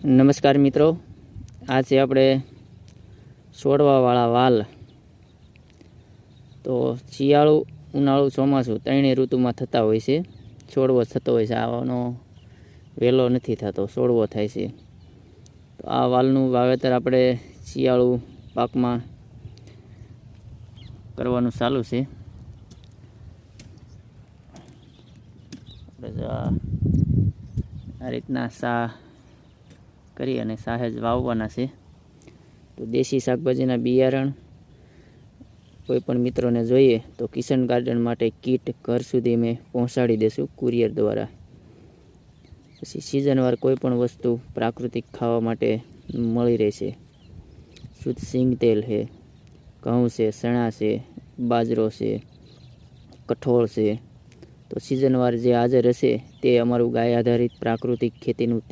નમસ્કાર મિત્રો, આ છે આપણે છોડવાવાળા વાલ. તો શિયાળું, ઉનાળું, ચોમાસું ત્રણેય ઋતુમાં થતા હોય છે. છોડવો થતો હોય છે, આવાનો વહેલો નથી થતો, છોડવો થાય છે. તો આ વાલનું વાવેતર આપણે શિયાળુ પાકમાં કરવાનું ચાલુ છે. આ રીતના સા કરી અને સાહેજ વાવવાના છે. તો દેશી શાકભાજીના બિયારણ કોઈ પણ મિત્રોને જોઈએ તો કિચન ગાર્ડન માટે કીટ ઘર સુધી મેં પહોંચાડી દઈશું કુરિયર દ્વારા. પછી સિઝનવાર કોઈ પણ વસ્તુ પ્રાકૃતિક ખાવા માટે મળી રહેશે. શુદ્ધ સિંગ તેલ છે, ઘઉં છે, ચણા છે, બાજરો છે, કઠોળ છે. તો સિઝનવાર જે હાજર હશે તે અમારું ગાય આધારિત પ્રાકૃતિક ખેતીનું